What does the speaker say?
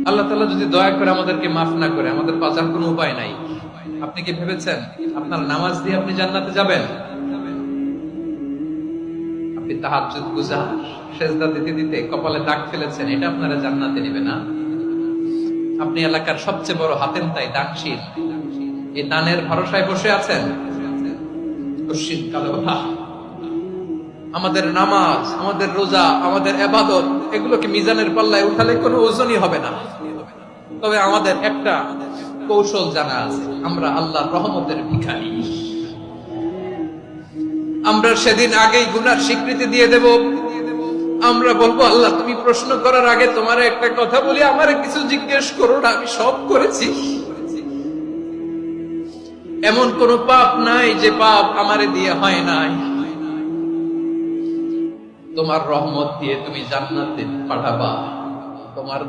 আল্লাহ তাআলা যদি দয়া করে আমাদেরকে মাফ না করে, আমাদের বাঁচার কোনো উপায় নাই। আপনি কি ভেবেছেন আপনার নামাজ দিয়ে আপনি জান্নাতে যাবেন? আপনি তাহাজ্জুদ গুজার, সেজদা দিতে দিতে কপালে দাগ ফেলেছেন, এটা আপনারা জান্নাতে নেবে না। আপনি এলাকার সবচেয়ে বড় হাতেম তাই দানশীল, এই দানের ভরসায় বসে আছেন। আমাদের নামাজ, আমাদের রোজা, আমাদের ইবাদত, এগুলোকে মিজানের পাল্লায় উঠালে কোনো ওজনই হবে না। তবে আমাদের একটা কৌশল জানা আছে, আমরা আল্লাহর রহমতের ভিখারি। আমরা সেদিন আগেই গুনার স্বীকৃতি দিয়ে দেব। আমরা বলবো, আল্লাহ তুমি প্রশ্ন করার আগে তোমার একটা কথা বলি, আমারে কিছু জিজ্ঞেস করো না, আমি সব করেছি। এমন কোন পাপ নাই যে পাপ আমারে দিয়ে হয় নাই। তোমার রহমত দিয়ে তুমি জান্নাতে পাঠাবা। তোমার